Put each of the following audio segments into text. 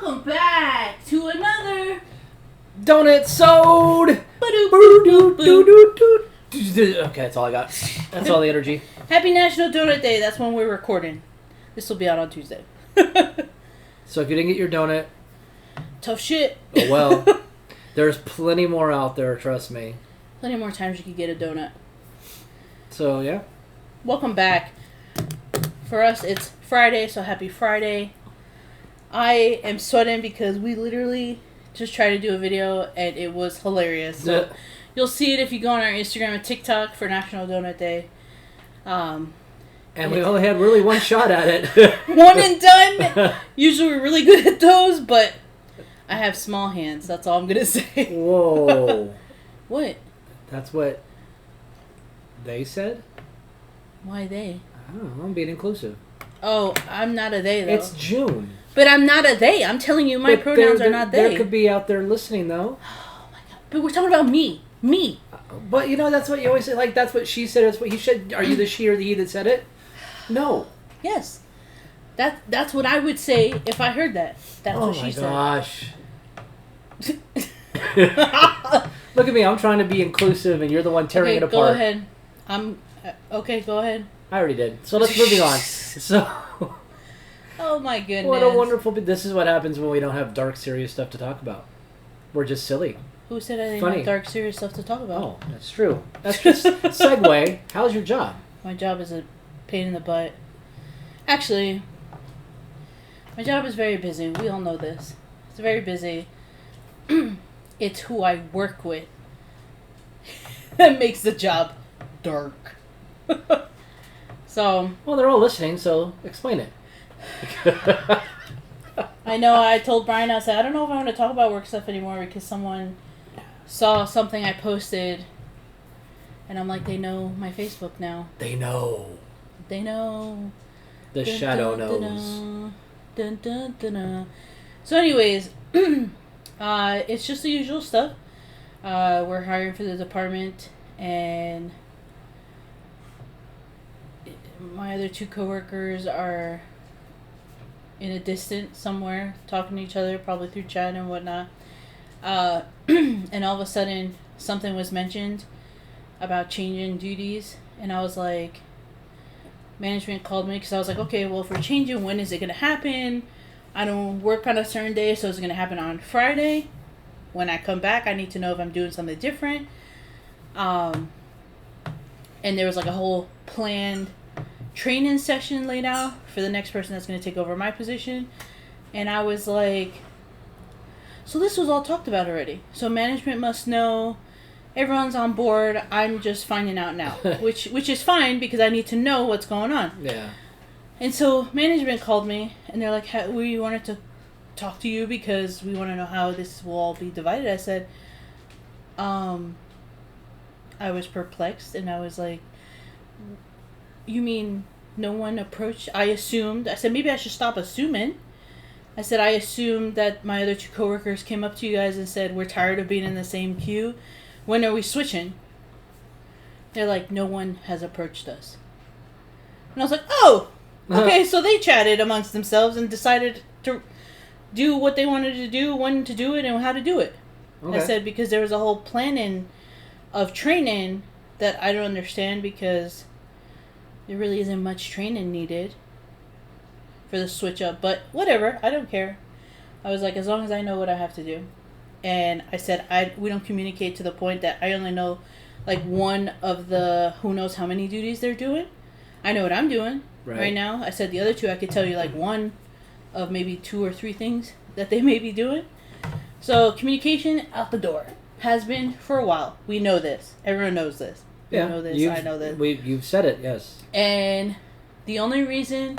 Welcome back to another Donut Sode! Okay, that's all I got. That's all the energy. Happy National Donut Day. That's when we're recording. This will be out on Tuesday. So if you didn't get your donut, tough shit. Oh well. There's plenty more out there, trust me. Plenty more times you could get a donut. So, yeah. Welcome back. For us, it's Friday, so happy Friday. I am sweating because we literally just tried to do a video and it was hilarious. So you'll see it if you go on our Instagram and TikTok for National Donut Day. And we only had really one shot at it. One and done. Usually we're really good at those, but I have small hands. That's all I'm going to say. Whoa. What? That's what they said? Why they? I don't know. I'm being inclusive. Oh, I'm not a they, though. It's June. But I'm not a they. I'm telling you, my pronouns are not they. There could be out there listening, though. Oh, my God. But we're talking about me. Me. But, you know, that's what you always say. Like, that's what she said. That's what he said. Are you the she or the he that said it? No. Yes. That's what I would say if I heard that. That's what she said. Oh, my gosh. Look at me. I'm trying to be inclusive, and you're the one tearing it apart. Go ahead. Okay, go ahead. I already did. So let's moving on. So. Oh my goodness. What a wonderful... This is what happens when we don't have dark, serious stuff to talk about. We're just silly. Who said I didn't have dark, serious stuff to talk about? Oh, that's true. That's just... Segue. How's your job? My job is a pain in the butt. Actually, my job is very busy. We all know this. It's very busy. It's who I work with that makes the job dark. So... Well, they're all listening, so explain it. I know. I told Brian, I said, I don't know if I want to talk about work stuff anymore because someone saw something I posted, and I'm like, they know my Facebook now. They know. They know. The dun, shadow dun, knows. Dun, dun, dun, dun. So anyways, it's just the usual stuff. We're hiring for the department, and my other two coworkers are in a distance somewhere, talking to each other, probably through chat and whatnot. And all of a sudden, something was mentioned about changing duties, and I was like, management called me because I was like, okay, well, if we're changing, when is it going to happen? I don't work on a certain day, so it's going to happen on Friday. When I come back, I need to know if I'm doing something different. And there was like a whole planned training session laid out for the next person that's going to take over my position. And I was like, so this was all talked about already. So management must know. Everyone's on board. I'm just finding out now, which is fine because I need to know what's going on. Yeah. And so management called me and they're like, we wanted to talk to you because we want to know how this will all be divided. I said, I was perplexed and I was like, you mean no one approached? I said, maybe I should stop assuming. I said, I assumed that my other two coworkers came up to you guys and said, we're tired of being in the same queue. When are we switching? They're like, no one has approached us. And I was like, oh, okay. So they chatted amongst themselves and decided to do what they wanted to do, when to do it, and how to do it. Okay. I said, because there was a whole planning of training that I don't understand because there really isn't much training needed for the switch up. But whatever, I don't care. I was like, as long as I know what I have to do. And I said, we don't communicate to the point that I only know like one of the who knows how many duties they're doing. I know what I'm doing right now. I said the other two, I could tell you like one of maybe 2 or 3 things that they may be doing. So communication out the door. Has been for a while. We know this. Everyone knows this. You know this. I know this. You've said it, yes. And the only reason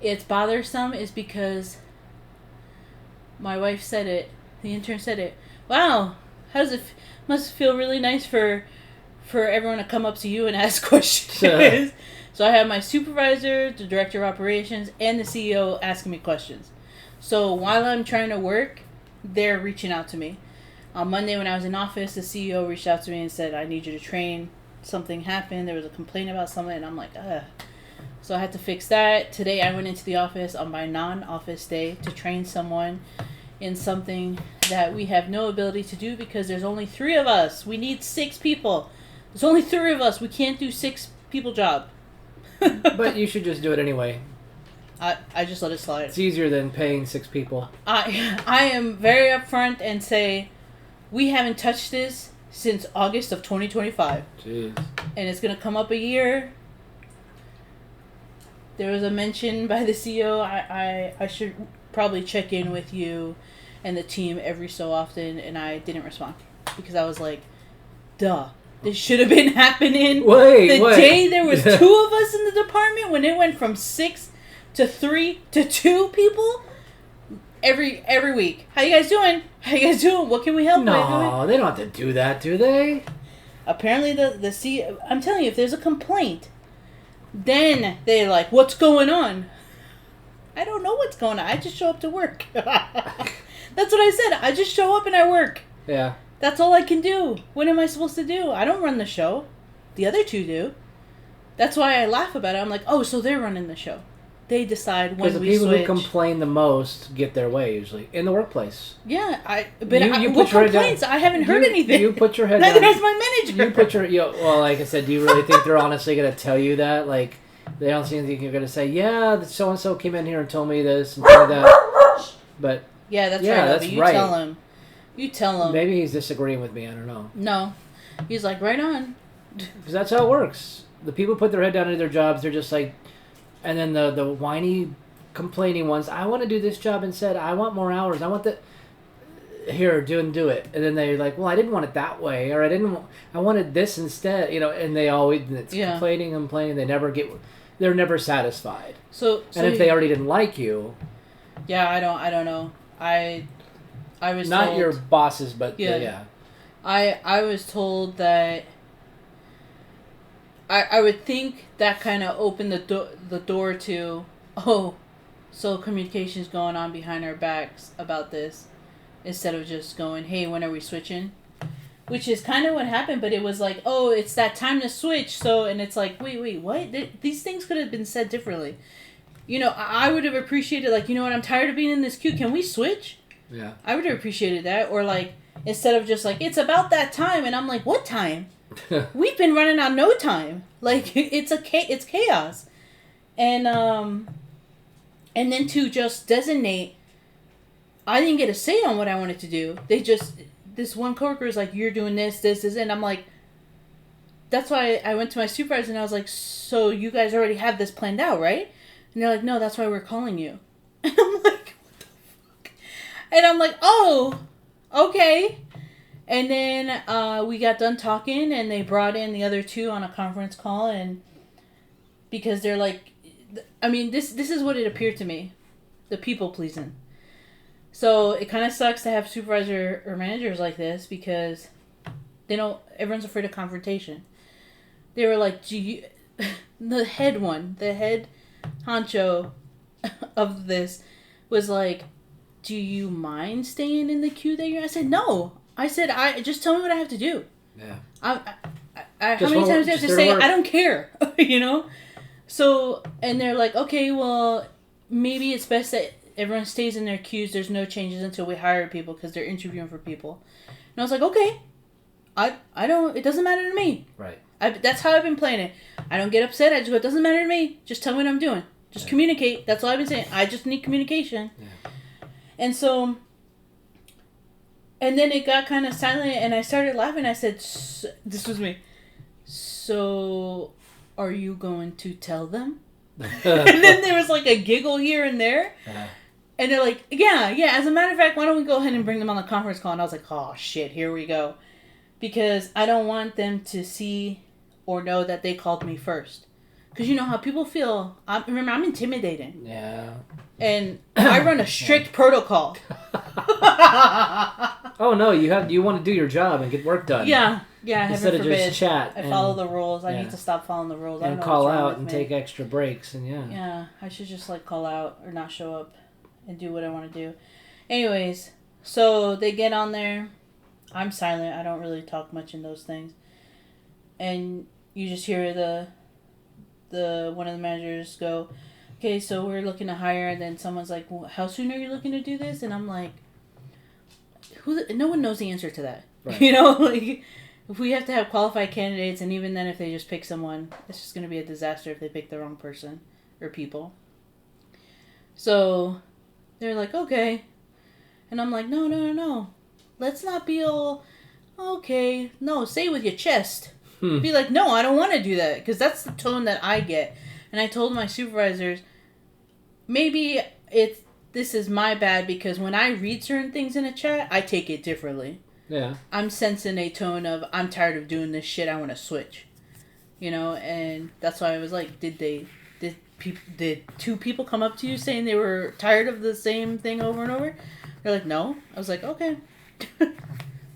it's bothersome is because my wife said it. The intern said it. Wow, how does it? Must feel really nice for everyone to come up to you and ask questions. So I have my supervisor, the director of operations, and the CEO asking me questions. So while I'm trying to work, they're reaching out to me. On Monday when I was in office, the CEO reached out to me and said, I need you to train. Something happened. There was a complaint about something. And I'm like, So I had to fix that. Today I went into the office on my non-office day to train someone in something that we have no ability to do because there's only 3 of us. We need 6 people. There's only 3 of us. We can't do 6 people job. But you should just do it anyway. I just let it slide. It's easier than paying 6 people. I am very upfront and say we haven't touched this since August of 2025. Jeez. And it's going to come up a year. There was a mention by the CEO, I should probably check in with you and the team every so often, and I didn't respond. Because I was like, duh. This should have been happening Wait. day there was 2 of us in the department, when it went from 6 to 3 to 2 people every week. How you guys doing? What can we help with? No, they don't have to do that, do they? Apparently the CEO, I'm telling you, if there's a complaint, then they're like, what's going on? I don't know what's going on. I just show up to work. That's what I said. I just show up and I work. Yeah. That's all I can do. What am I supposed to do? I don't run the show. The other 2 do. That's why I laugh about it. I'm like, oh, so they're running the show. They decide when we switch. Because the people who complain the most get their way, usually. In the workplace. Yeah, what complaints? I haven't heard anything. You put your head down. Neither has my manager. Well, like I said, do you really think they're honestly going to tell you that? Like, they don't seem like you're going to say, yeah, so-and-so came in here and told me this and told me that. But, yeah, that's right. That's you right. Tell him. You tell him. Maybe he's disagreeing with me. I don't know. No. He's like, right on. Because that's how it works. The people put their head down to their jobs. They're just like... And then the whiny, complaining ones, I want to do this job instead. I want more hours. I want the... Here, do it. And then they're like, well, I didn't want it that way. Or I wanted this instead. You know, and they always... It's complaining. They never get... They're never satisfied. So and if they already didn't like you... Yeah, I don't know. I was not told, your bosses, but yeah. I was told that I would think that kind of opened the door to, oh, so communication's going on behind our backs about this, instead of just going, hey, when are we switching? Which is kind of what happened, but it was like, oh, it's that time to switch. So, and it's like, wait, what? These things could have been said differently. You know, I would have appreciated, like, you know what, I'm tired of being in this queue. Can we switch? Yeah. I would have appreciated that. Or, like, instead of just, like, it's about that time. And I'm like, what time? We've been running on no time. Like, it's chaos. And then to just designate, I didn't get a say on what I wanted to do. This one coworker is like, you're doing this, and I'm like, that's why I went to my supervisor and I was like, so you guys already have this planned out, right? And they're like, no, that's why we're calling you. And I'm like, what the fuck? And I'm like, oh, okay. And then we got done talking and they brought in the other 2 on a conference call, and because they're like, I mean, this is what it appeared to me, the people pleasing. So it kind of sucks to have supervisor or managers like this because everyone's afraid of confrontation. They were like, the head honcho of this was like, do you mind staying in the queue that you're? I said, no. I said, just tell me what I have to do. Yeah. How many times do I have to say, I don't care, you know? So, and they're like, okay, well, maybe it's best that everyone stays in their queues. There's no changes until we hire people because they're interviewing for people. And I was like, okay. It doesn't matter to me. Right. That's how I've been playing it. I don't get upset. I just go, it doesn't matter to me. Just tell me what I'm doing. Just communicate. That's all I've been saying. I just need communication. Yeah. And so, and then it got kind of silent and I started laughing. I said, this was me. So, are you going to tell them? And then there was like a giggle here and there. And they're like, yeah, as a matter of fact, why don't we go ahead and bring them on the conference call? And I was like, oh shit, here we go. Because I don't want them to see or know that they called me first. Because you know how people feel. Remember, I'm intimidating. Yeah. And I run a strict protocol. Oh no, you want to do your job and get work done. Yeah. Instead of just chat. I follow the rules. I need to stop following the rules. And call out and take extra breaks and Yeah, I should just like call out or not show up and do what I want to do. Anyways, so they get on there. I'm silent. I don't really talk much in those things. And you just hear one of the managers go, okay, so we're looking to hire, and then someone's like, well, how soon are you looking to do this? And I'm like, no one knows the answer to that. Right. You know, like, if we have to have qualified candidates, and even then if they just pick someone, it's just going to be a disaster if they pick the wrong person or people. So they're like, okay. And I'm like, no. Let's not be all, okay. No, say it with your chest. Be like, no, I don't want to do that. Because that's the tone that I get. And I told my supervisors, maybe this is my bad because when I read certain things in a chat, I take it differently. Yeah. I'm sensing a tone of, I'm tired of doing this shit, I want to switch. You know, and that's why I was like, did two people come up to you saying they were tired of the same thing over and over? They're like, no. I was like, okay.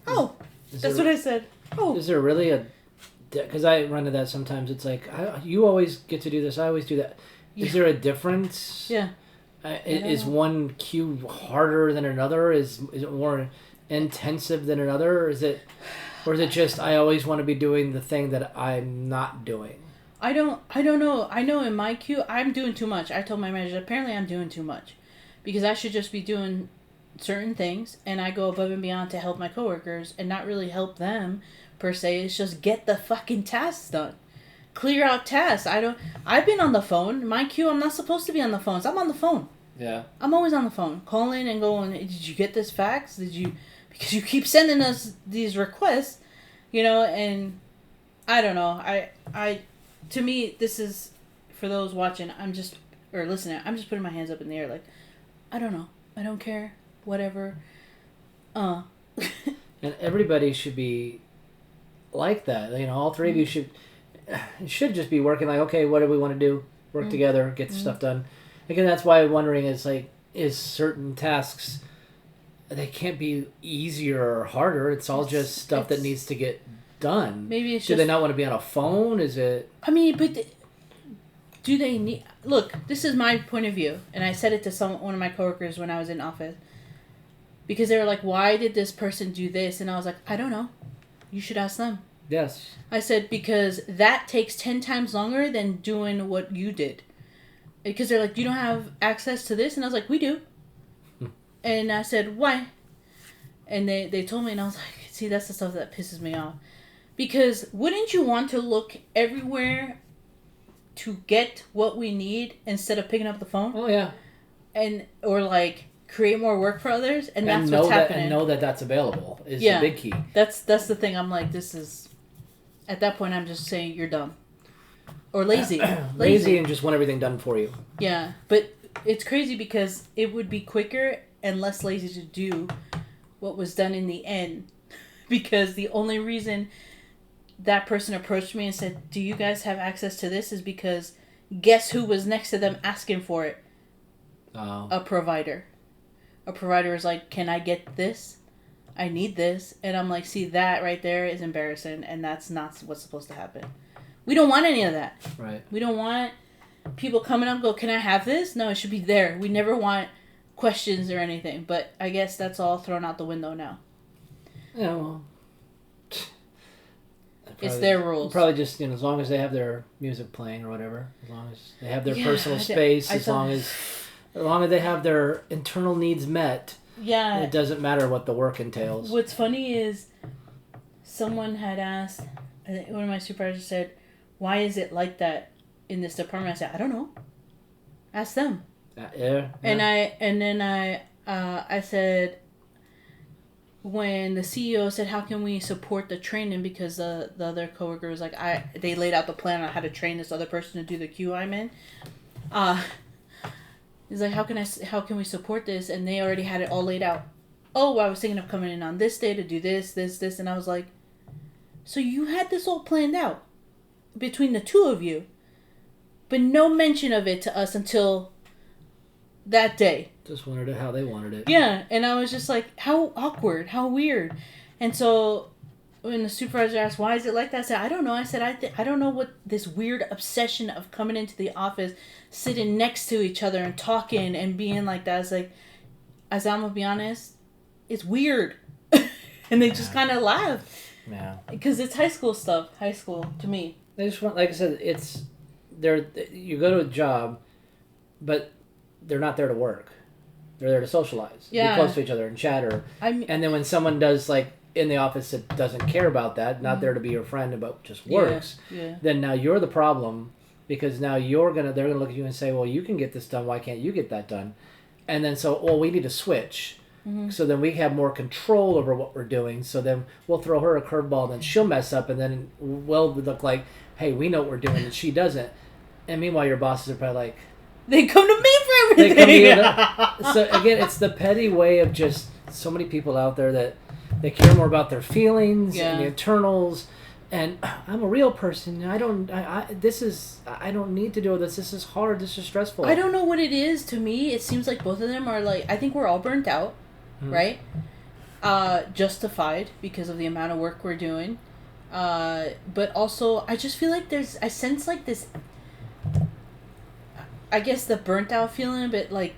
Oh, that's what I said. Oh. Is there really a... Because I run into that sometimes. It's like, you always get to do this, I always do that. Yeah. Is there a difference? Yeah. Is one cue harder than another? Is it more intensive than another? Or is it just, I always want to be doing the thing that I'm not doing? I don't know. I know in my queue, I'm doing too much. I told my manager, apparently I'm doing too much. Because I should just be doing certain things, and I go above and beyond to help my coworkers and not really help them per se. It's just get the fucking tasks done. Clear out tasks. I've been on the phone. My queue, I'm not supposed to be on the phones. I'm on the phone. Yeah. I'm always on the phone. Calling and going, did you get this fax? Because you keep sending us these requests, you know, and I don't know. To me, this is, for those watching, or listening, I'm just putting my hands up in the air like, I don't know. I don't care. Whatever. And everybody should be like that. You know, all three of you should just be working like, okay, what do we want to do? Work together, get the stuff done. Again, that's why I'm wondering is certain tasks, they can't be easier or harder. It's all just stuff that needs to get done. Maybe it's do they not want to be on a phone? Is it... I mean, but do they need... Look, this is my point of view, and I said it to one of my coworkers when I was in office. Because they were like, why did this person do this? And I was like, I don't know. You should ask them. Yes. I said, because that takes 10 times longer than doing what you did. Because they're like, you don't have access to this? And I was like, we do. And I said, why? And they told me, and I was like, see, that's the stuff that pisses me off. Because wouldn't you want to look everywhere to get what we need instead of picking up the phone? Oh, yeah. Or like create more work for others, and that's what's happening. And know that that's available is the big key. That's the thing. I'm like, this is... At that point, I'm just saying you're dumb. Or lazy. Lazy and just want everything done for you. Yeah, but it's crazy because it would be quicker and less lazy to do what was done in the end. Because the only reason that person approached me and said, do you guys have access to this, is because guess who was next to them asking for it? Oh. A provider. A provider is like, can I get this? I need this. And I'm like, see, that right there is embarrassing, and that's not what's supposed to happen. We don't want any of that. Right. We don't want people coming up and go, can I have this? No, it should be there. We never want questions or anything. But I guess that's all thrown out the window now. Yeah, well... It's their rules. Probably just, as long as they have their music playing or whatever. As long as they have their personal space. As long as they have their internal needs met. Yeah. It doesn't matter what the work entails. What's funny is someone had asked, I think one of my supervisors said, why is it like that in this department? I said, I don't know. Ask them. Yeah. And I said, when the CEO said, how can we support the training? Because the other coworker was like, they laid out the plan on how to train this other person to do the queue I'm in. He's like, how can we support this? And they already had it all laid out. Oh, I was thinking of coming in on this day to do this. And I was like, so you had this all planned out between the two of you, but no mention of it to us until that day. Just wanted it how they wanted it. Yeah, and I was just like, how awkward, how weird. And so when the supervisor asked, why is it like that? I said, I don't know. I said, I don't know what this weird obsession of coming into the office, sitting next to each other and talking and being like that. It's like, as I'm going to be honest, it's weird. And they just kind of laugh. Yeah. Because it's high school stuff. High school, to me. They just want, like I said, you go to a job, but they're not there to work. They're there to socialize, be close to each other and chatter. And then when someone does like in the office that doesn't care about that, not there to be your friend but just works, then now you're the problem, because now they're gonna look at you and say, well, you can get this done, why can't you get that done? And then we need to switch. So then we have more control over what we're doing. So then we'll throw her a curveball, and then she'll mess up, and then we'll look like, hey, we know what we're doing, and she doesn't. And meanwhile, your bosses are probably like, they come to me for everything. So again, it's the petty way of just so many people out there that they care more about their feelings and the internals. And I'm a real person. I don't need to do this. This is hard. This is stressful. I don't know what it is. To me, it seems like both of them are like, I think we're all burnt out, right? Justified because of the amount of work we're doing. But also, I just feel like I sense like this, I guess the burnt out feeling, but like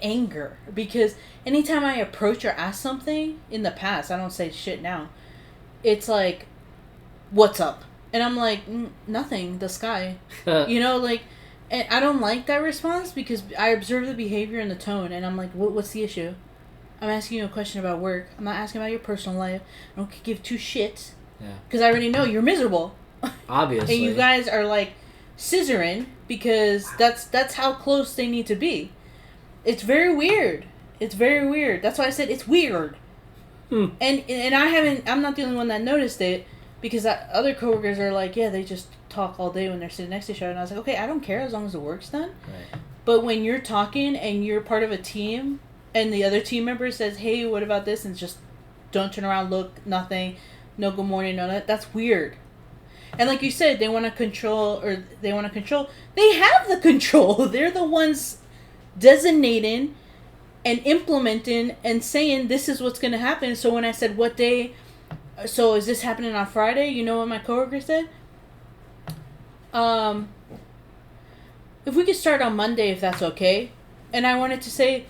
anger. Because anytime I approach or ask something in the past, I don't say shit now, it's like, what's up? And I'm like, nothing, the sky. Like, and I don't like that response because I observe the behavior and the tone, and I'm like, what's the issue? I'm asking you a question about work. I'm not asking about your personal life. I don't give two shits. Because I already know you're miserable. Obviously. And you guys are like scissoring because that's how close they need to be. It's very weird. It's very weird. That's why I said it's weird. And I'm not the only one that noticed it, because other coworkers are like, yeah, they just talk all day when they're sitting next to each other. And I was like, okay, I don't care as long as the work's done. Right. But when you're talking and you're part of a team and the other team member says, hey, what about this? And just don't turn around, look, nothing, no good morning, no that. That's weird. And like you said, they want to control. They have the control. They're the ones designating and implementing and saying this is what's going to happen. So when I said what day, so is this happening on Friday? You know what my coworker said? If we could start on Monday, if that's okay. And I wanted to say,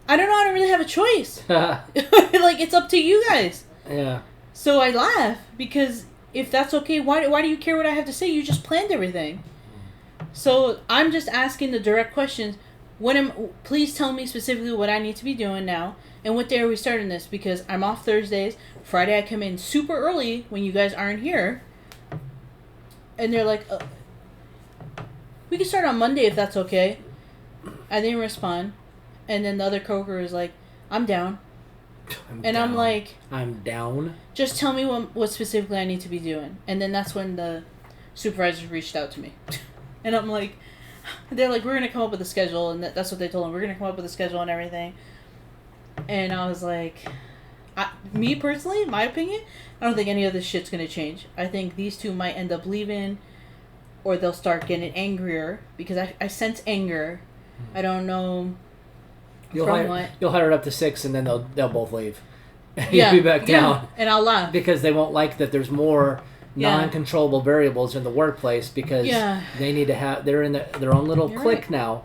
I don't know, I don't really have a choice. Like, it's up to you guys. Yeah. So I laugh, because if that's okay, why do you care what I have to say? You just planned everything. So I'm just asking the direct questions. Please tell me specifically what I need to be doing now, and what day are we starting this? Because I'm off Thursdays. Friday I come in super early when you guys aren't here. And they're like, we can start on Monday if that's okay. I didn't respond. And then the other coworker was like, I'm down. I'm like, I'm down. Just tell me what specifically I need to be doing. And then that's when the supervisors reached out to me. And I'm like, they're like, we're going to come up with a schedule. And that's what they told them. We're going to come up with a schedule and everything. And I was like, me personally, my opinion, I don't think any of this shit's going to change. I think these two might end up leaving, or they'll start getting angrier, because I sense anger. I don't know. You'll hire it up to 6, and then they'll both leave. You'll be back down. And I'll laugh. Because they won't like that there's more non-controllable variables in the workplace, because they need to have, they're in their own little clique now,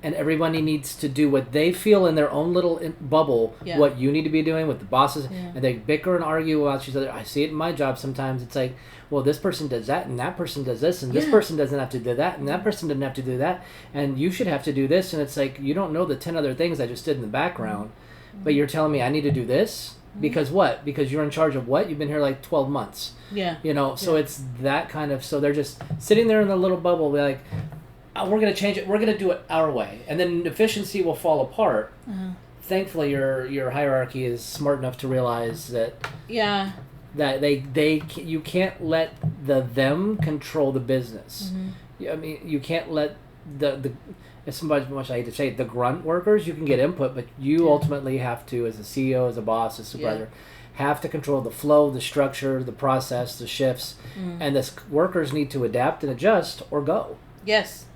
and everybody needs to do what they feel in their own little bubble, what you need to be doing with the bosses, and they bicker and argue about each other. I see it in my job sometimes. It's like, well, this person does that, and that person does this, and this person doesn't have to do that, and that person doesn't have to do that, and you should have to do this, and it's like, you don't know the 10 other things I just did in the background, but you're telling me I need to do this? Because what? Because you're in charge of what? You've been here like 12 months. Yeah. So it's that kind of, so they're just sitting there in the little bubble, like, oh, we're going to change it. We're going to do it our way. And then efficiency will fall apart. Thankfully, your hierarchy is smart enough to realize that that you can't let them control the business. I mean, you can't let the as much I hate to say it, the grunt workers, you can get input, but you ultimately have to, as a CEO, as a boss, as a supervisor, have to control the flow, the structure, the process, the shifts, and the workers need to adapt and adjust or go. Yes.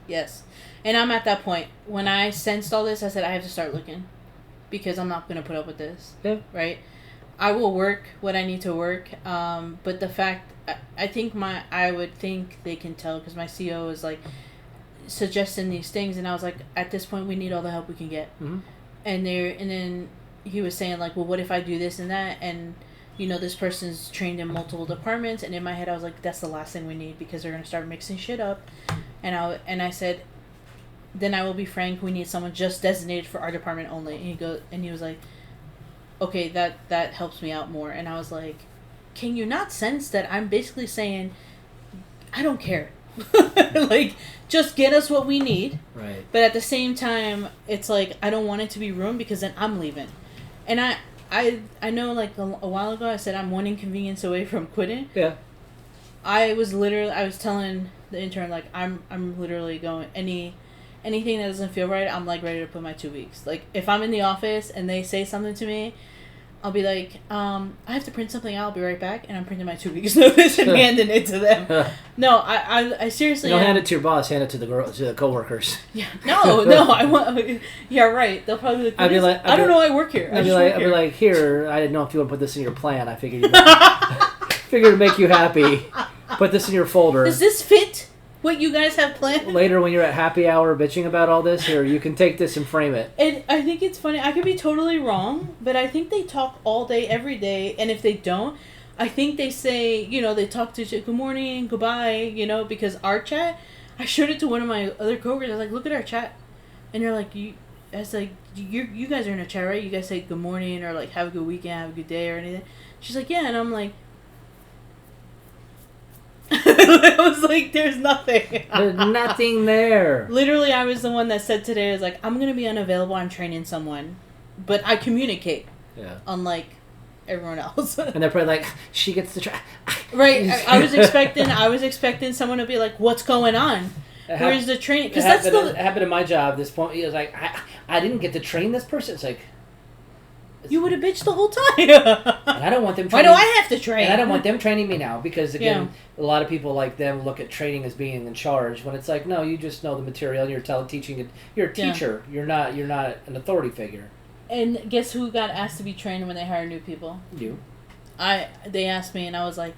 And I'm at that point. When I sensed all this, I said, I have to start looking, because I'm not going to put up with this. Yeah. Right? I will work what I need to work, but the fact, I would think they can tell, because my CEO is like, suggesting these things, and I was like, at this point we need all the help we can get. And then he was saying like, well, what if I do this and that, and this person's trained in multiple departments, and in my head I was like, that's the last thing we need, because they're going to start mixing shit up, And I said, then I will be frank, we need someone just designated for our department only. And he was like, okay, that helps me out more. And I was like, can you not sense that I'm basically saying, I don't care. Like, just get us what we need. Right. But at the same time, it's like, I don't want it to be ruined because then I'm leaving. And I know, like, a while ago I said I'm one inconvenience away from quitting. Yeah. I was telling the intern, like, I'm literally going, anything that doesn't feel right, I'm, like, ready to put my 2 weeks. Like, if I'm in the office and they say something to me, I'll be like, I have to print something out, I'll be right back, and I'm printing my 2 weeks notice and handing it to them. No, I seriously... Don't hand it to your boss, hand it to the coworkers. Yeah. No, I want... Yeah, right. They'll probably be like, I don't know, I work here. I'd be like, here, I didn't know if you want to put this in your plan. I figured to make you happy. Put this in your folder. Does this fit what you guys have planned? Later, when you're at happy hour bitching about all this, here, you can take this and frame it. And I think it's funny. I could be totally wrong, but I think they talk all day, every day. And if they don't, I think they say, they talk to good morning, goodbye, because our chat, I showed it to one of my other coworkers. I was like, look at our chat. And they're like, you guys are in a chat, right? You guys say good morning or like have a good weekend, have a good day or anything. She's like, yeah. And I'm like, I was like, there's nothing. There's nothing there. Literally, I was the one that said today, I was like, I'm going to be unavailable. I'm training someone. But I communicate. Yeah. Unlike everyone else. And they're probably like, she gets to try. Right. I was expecting someone to be like, what's going on? Where's the training? Because it happened at my job. This point, he was like, I didn't get to train this person. It's like, you would have bitched the whole time. And I don't want them training. Why do I have to train? And I don't want them training me now because, again, a lot of people like them look at training as being in charge when it's like, no, you just know the material. You're teaching it. You're a teacher. You're not an authority figure. And guess who got asked to be trained when they hire new people? You. They asked me and I was like,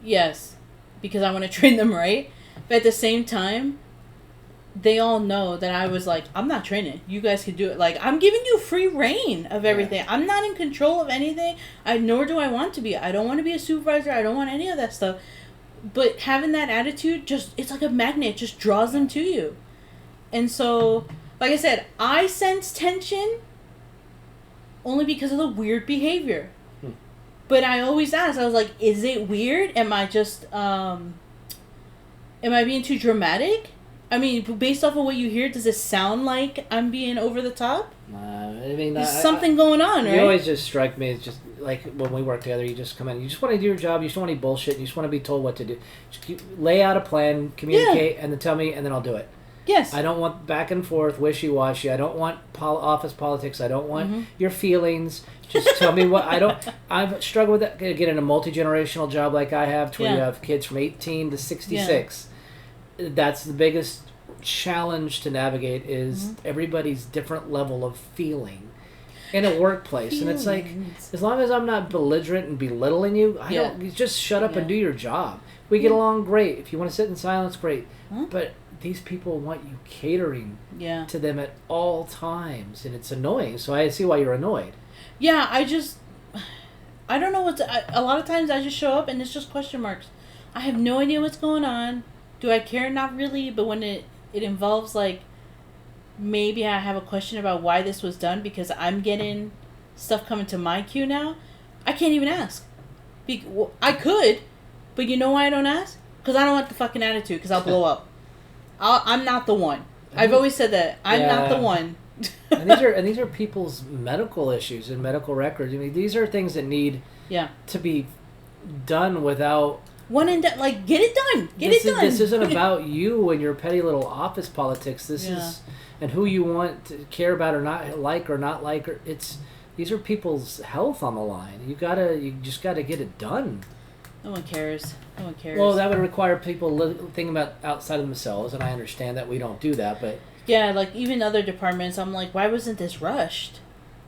yes, because I want to train them right. But at the same time, they all know that I was like, I'm not training. You guys can do it. Like, I'm giving you free reign of everything. Yeah. I'm not in control of anything. Nor do I want to be. I don't want to be a supervisor. I don't want any of that stuff. But having that attitude, it's like a magnet. It just draws them to you. And so, like I said, I sense tension only because of the weird behavior. But I always ask, I was like, is it weird? Am I just, am I being too dramatic? I mean, based off of what you hear, does it sound like I'm being over the top? I mean, there's something going on, right? You always just strike me as just like when we work together. You just come in, you just want to do your job. You just want any bullshit. You just want to be told what to do. Just lay out a plan, communicate, and then tell me, and then I'll do it. Yes. I don't want back and forth, wishy-washy. I don't want office politics. I don't want your feelings. Just tell me what I don't. I've struggled with that. Again, in a multi-generational job like I have, where you have kids from 18 to 66. That's the biggest challenge to navigate is everybody's different level of feeling in a workplace. And it's like, as long as I'm not belligerent and belittling you, you just shut up and do your job. We get along great. If you want to sit in silence, great. But these people want you catering to them at all times, and it's annoying. So I see why you're annoyed. Yeah, I don't know a lot of times I just show up and it's just question marks. I have no idea what's going on. Do I care? Not really. But when it involves, like, maybe I have a question about why this was done because I'm getting stuff coming to my queue now, I can't even ask. I could, but you know why I don't ask? Because I don't want the fucking attitude, because I'll blow up. I'm not the one. I've always said that. I'm not the one. and these are people's medical issues and medical records. I mean, these are things that need to be done without... like, get it done. Get it done. This isn't about you and your petty little office politics. This is, and who you want to care about or not like. These are people's health on the line. You just gotta get it done. No one cares. Well, that would require people thinking about outside of themselves, and I understand that we don't do that, but... Yeah, like, even other departments, I'm like, why wasn't this rushed?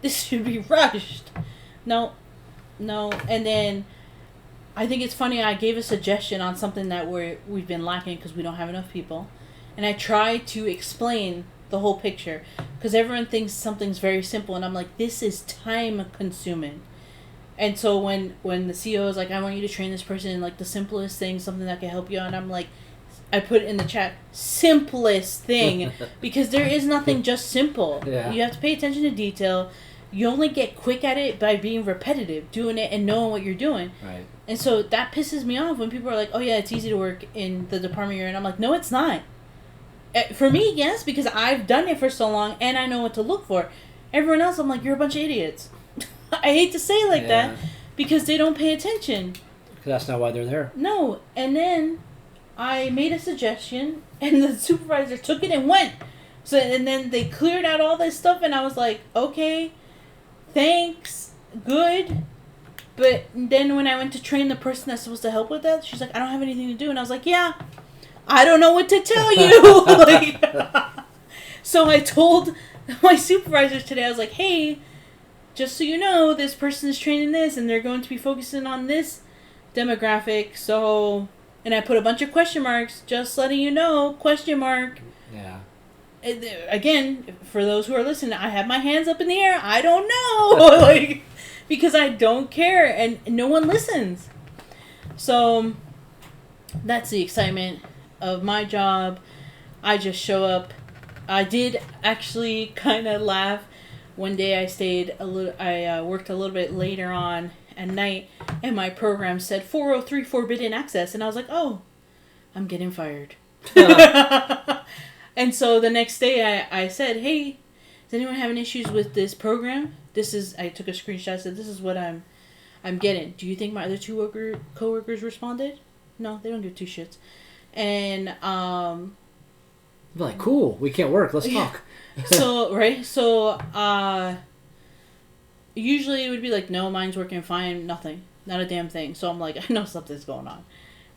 This should be rushed. No. And then... I think it's funny, I gave a suggestion on something that we've been lacking because we don't have enough people. And I tried to explain the whole picture because everyone thinks something's very simple. And I'm like, this is time consuming. And so when the CEO is like, I want you to train this person in like the simplest thing, something that can help you. And I'm like, I put in the chat, simplest thing. Because there is nothing just simple. Yeah. You have to pay attention to detail. You only get quick at it by being repetitive, doing it and knowing what you're doing. Right. And so that pisses me off when people are like, oh yeah, it's easy to work in the department you're in. I'm like, no, it's not. For me, yes, because I've done it for so long and I know what to look for. Everyone else, I'm like, you're a bunch of idiots. I hate to say it like that because they don't pay attention. That's not why they're there. No. And then I made a suggestion and the supervisor took it and went. So, and then they cleared out all this stuff and I was like, okay, thanks, good. But then when I went to train the person that's supposed to help with that, she's like, I don't have anything to do. And I was like, yeah, I don't know what to tell you. Like, so I told my supervisors today, I was like, hey, just so you know, this person is training this and they're going to be focusing on this demographic. So, and I put a bunch of question marks, just letting you know, question mark. Yeah. Again, for those who are listening, I have my hands up in the air. I don't know. Like, because I don't care and no one listens. So that's the excitement of my job. I just show up. I did actually kind of laugh. One day I worked a little bit later on at night and my program said 403 forbidden access and I was like, "Oh, I'm getting fired." And so the next day I said, "Hey, is anyone having issues with this program? I took a screenshot, said, this is what I'm getting. Do you think my other two coworkers responded? No, they don't give two shits." And, like, cool, we can't work, let's talk. So, right? So, usually it would be like, no, mine's working fine, nothing. Not a damn thing. So I'm like, I know something's going on.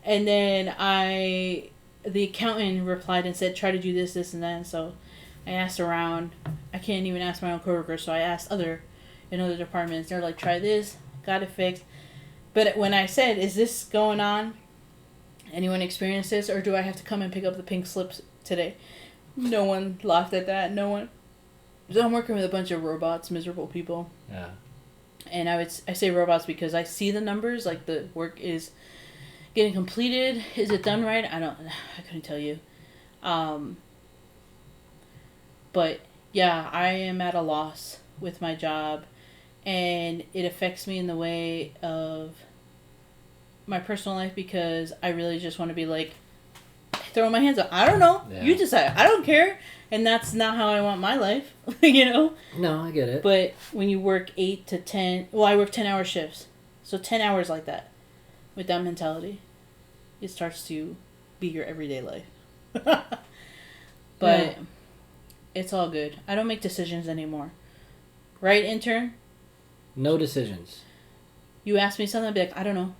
And then the accountant replied and said, try to do this, this, and that. And so I asked around. I can't even ask my own coworkers, so I asked in other departments. They're like, try this, got it fixed. But when I said, is this going on? Anyone experience this? Or do I have to come and pick up the pink slips today? No one laughed at that. No one. So I'm working with a bunch of robots, miserable people. Yeah. And I say robots because I see the numbers, like the work is getting completed. Is it done right? I couldn't tell you. But yeah, I am at a loss with my job and it affects me in the way of my personal life because I really just want to be like, throw my hands up. I don't know. Yeah. You decide. I don't care. And that's not how I want my life, you know? No, I get it. But when you work 8 to 10, well, I work 10-hour shifts. So 10 hours like that, with that mentality, it starts to be your everyday life. But it's all good. I don't make decisions anymore. Right, intern? No decisions. You ask me something, I'll be like, I don't know.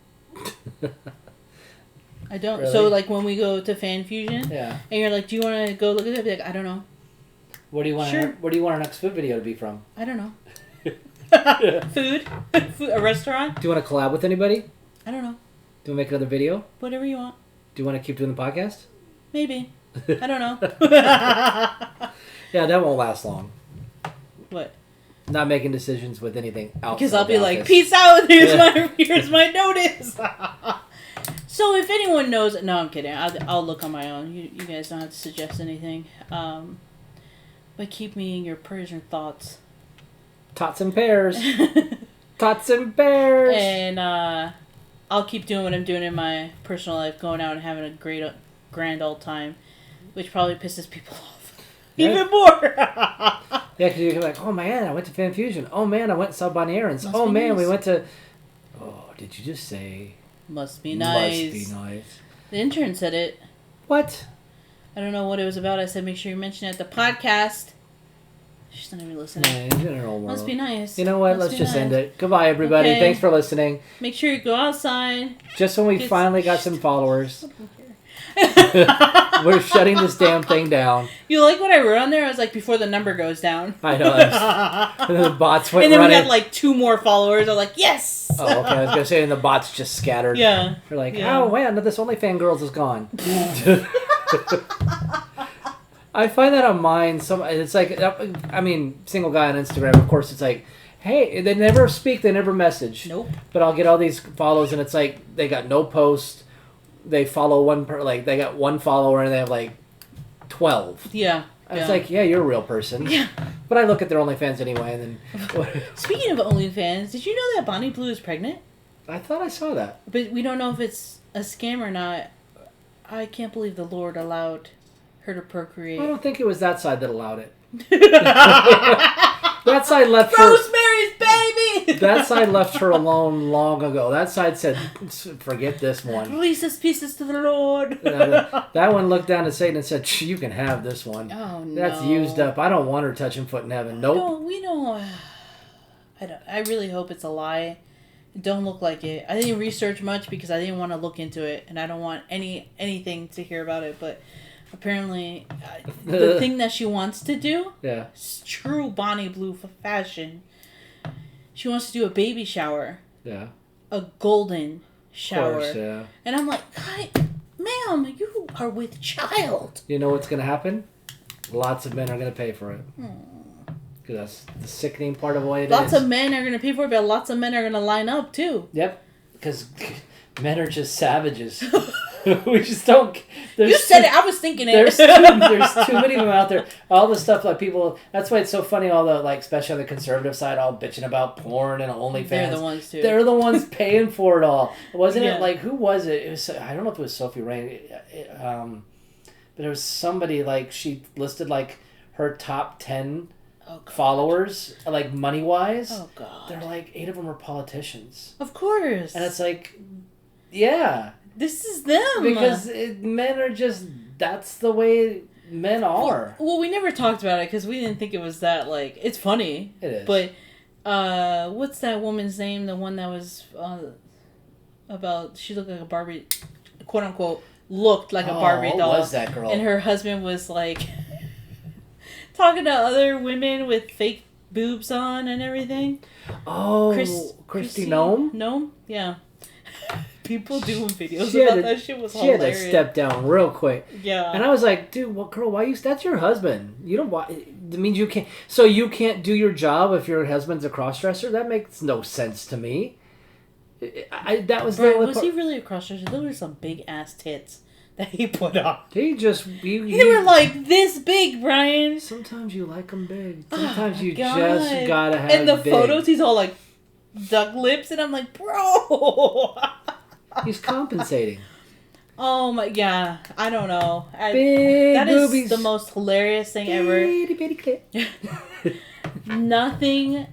I don't. Really? So, like, when we go to Fan Fusion, and you're like, do you want to go look at it? I'll be like, I don't know. Where do you want our next food video to be from? I don't know. Food? A restaurant? Do you want to collab with anybody? I don't know. Do you want to make another video? Whatever you want. Do you want to keep doing the podcast? Maybe. I don't know. Yeah, that won't last long. What? Not making decisions with anything outside. Because I'll be like, peace out. Here's my notice. So if anyone knows, no, I'm kidding. I'll look on my own. You guys don't have to suggest anything. But keep me in your prayers and thoughts. Tots and pears. Tots and bears. And I'll keep doing what I'm doing in my personal life, going out and having a grand old time, which probably pisses people off even more. Yeah, because you're like, oh man, I went to Fan Fusion. Oh man, I went and saw Bonnie Aaron's. Oh man, nice. We went to. Oh, did you just say? Must be nice. Must be nice. The intern said it. What? I don't know what it was about. I said make sure you mention it at the podcast. She's not even listening. Must be nice. You know what? Let's just end it. Goodbye, everybody. Okay. Thanks for listening. Make sure you go outside. Just when we finally got some followers. We're shutting this damn thing down. You like what I wrote on there? I was like, before the number goes down. I know. And then the bots went running. And then we had like 2 more followers. I'm like, yes! Oh, okay. I was going to say, and the bots just scattered. Yeah. They're like, oh, man, this OnlyFans girls is gone. I find that on mine. It's like, I mean, single guy on Instagram, of course, it's like, hey, they never speak, they never message. Nope. But I'll get all these follows, and it's like, they got no post. they follow like they got one follower and they have like 12. Yeah. It's like, yeah, you're a real person. Yeah. But I look at their OnlyFans anyway, and then. Speaking of OnlyFans, did you know that Bonnie Blue is pregnant? I thought I saw that. But we don't know if it's a scam or not. I can't believe the Lord allowed her to procreate. I don't think it was that side that allowed it. That side left Rosemary's Baby! That side left her alone long ago. That side said, forget this one. Release his pieces to the Lord. That one looked down at Satan and said, you can have this one. Oh, no. That's used up. I don't want her touching foot in heaven. Nope. No, we don't. I really hope it's a lie. It don't look like it. I didn't research much because I didn't want to look into it, and I don't want anything to hear about it, but apparently the thing that she wants to do is true Bonnie Blue fashion. She wants to do a baby shower. Yeah. A golden shower. Of course, yeah. And I'm like, ma'am, you are with child. You know what's going to happen? Lots of men are going to pay for it. Because that's the sickening part of what it is. Lots of men are going to pay for it, but lots of men are going to line up, too. Yep. Because men are just savages. We just don't... You said it. I was thinking it. There's too many of them out there. All the stuff like people... That's why it's so funny, all the, like, especially on the conservative side, all bitching about porn and OnlyFans. They're the ones, too. They're the ones paying for it all. Wasn't it, like, who was it? It was, I don't know if it was Sophie Rain. But it was somebody, like, she listed, like, her top 10... followers, like money-wise. Oh, God. They're like, 8 of them are politicians. Of course. And it's like, yeah. This is them. Because men are just, that's the way men are. Well, we never talked about it because we didn't think it was that, like, it's funny. It is. But, what's that woman's name? The one that was about, she looked like a Barbie, quote-unquote, looked like a Barbie doll. What was that girl? And her husband was, like... talking to other women with fake boobs on and everything. Oh, Christy Nome? Nome? Yeah. People doing videos about that shit was hilarious. She had to step down real quick. Yeah. And I was like, dude, what girl, why you, that's your husband. You don't, why, it means you can't, so you can't do your job if your husband's a crossdresser? That makes no sense to me. That was Brian, was he really a crossdresser? There were some big ass tits that he put on. They were like this big, Brian. Sometimes you like them big. Sometimes you just gotta have. And the big. photos, he's all like duck lips, and I'm like, bro. He's compensating. Oh my, yeah. I don't know. Big that boobies. Is the most hilarious thing ever. Bitty clip. Nothing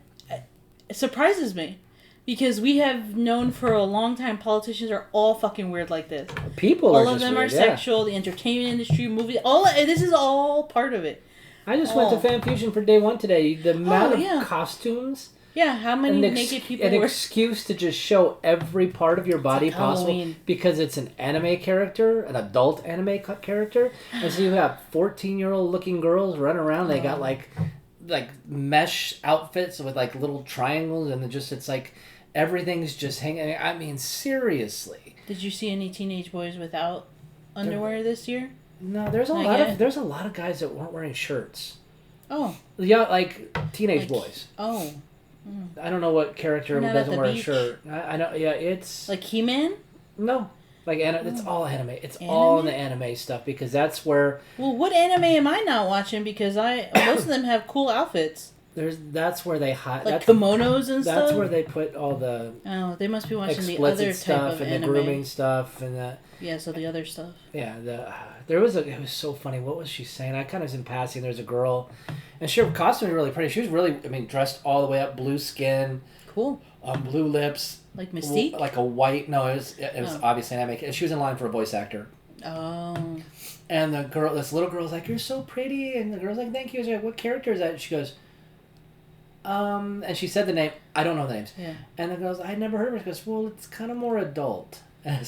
surprises me. Because we have known for a long time politicians are all fucking weird like this. People are all of them weird, are sexual. The entertainment industry, movies, this is all part of it. I just went to Fan Fusion for day one today. The amount of costumes. Yeah, how many naked people were... An were... excuse to just show every part of your body possible. Halloween. Because it's an anime character, an adult anime character. And so you have 14-year-old looking girls running around. They got like mesh outfits with like little triangles. And it's like... Everything's just hanging. I mean, seriously. Did you see any teenage boys without underwear this year? No, there's a lot of guys that weren't wearing shirts. Oh. Yeah, like teenage boys. Oh. I don't know what character doesn't wear a shirt. I know. Yeah, it's like He-Man. No, like it's all anime. It's all in the anime stuff because that's where. Well, what anime am I not watching? Because most of them have cool outfits. That's where they hide like kimonos and stuff. That's where they put all the. Oh, they must be watching the other stuff type of and anime. the grooming stuff and the. Yeah, so the other stuff. Yeah, it was so funny. What was she saying? I kind of was in passing. There's a girl, and her costume was really pretty. She was really, dressed all the way up, blue skin, cool, blue lips, like Mystique, like a white. No, it was obviously an anime. And she was in line for a voice actor. Oh. And this little girl was like, "You're so pretty," and the girl's like, "Thank you." I was like, "What character is that?" And she goes. And she said the name. I don't know the names. Yeah. And the girl goes, I never heard of it. She goes, well, it's kind of more adult. And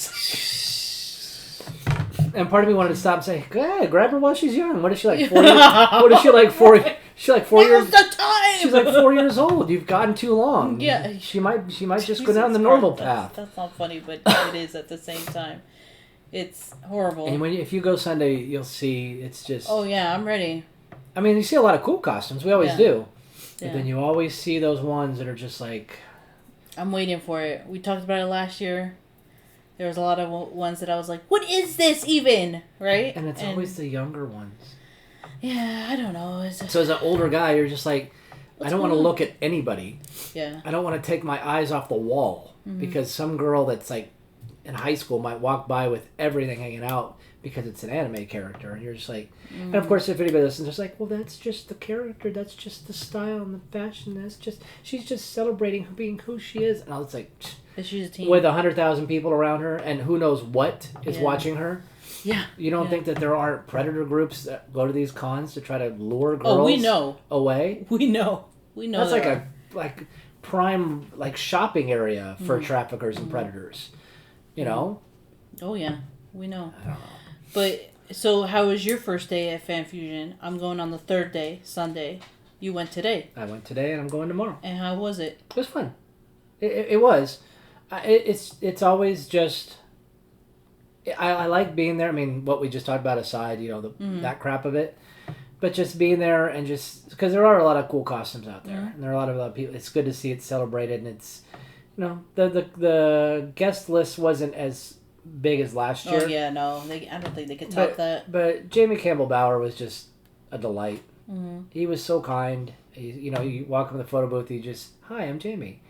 part of me wanted to stop and say, hey, grab her while she's young. What is she like? 4 years? What is she like? 4? She's like 4 years. Now's the time. She's like 4 years old. You've gotten too long. Yeah. She might just go down the normal path. That's not funny, but it is at the same time. It's horrible. And if you go Sunday, you'll see it's just. Oh yeah, I'm ready. I mean, you see a lot of cool costumes. We always do. But Yeah. then you always see those ones that are just like... I'm waiting for it. We talked about it last year. there was a lot of ones that I was like, what is this even? Right? And it's always the younger ones. Yeah, I don't know. So as an older guy, you're just like, I don't want to look at anybody. Yeah. I don't want to take my eyes off the wall because some girl that's like in high school might walk by with everything hanging out because it's an anime character, and you're just like, and of course if anybody listens, it's like, well, that's just the character, that's just the style and the fashion, she's just celebrating being who she is, and I was like, she's a teen with 100,000 people around her, and who knows what is watching her. Yeah. You don't think that there aren't predator groups that go to these cons to try to lure girls we know. away? We know. That's like a prime shopping area for traffickers and predators. You know? Oh yeah. We know. I don't know. But so how was your first day at Fan Fusion? I'm going on the third day, Sunday. You went today. I went today and I'm going tomorrow. And how was it? It was fun. It was. It's always just... I like being there. I mean, what we just talked about aside, that crap of it. But just being there and just... Because there are a lot of cool costumes out there. And there are a lot of people. It's good to see it celebrated. And it's... the guest list wasn't as big as last year. Oh, yeah, no. I don't think they could top that. But Jamie Campbell Bower was just a delight. Mm-hmm. He was so kind. You walk in the photo booth, you just, hi, I'm Jamie.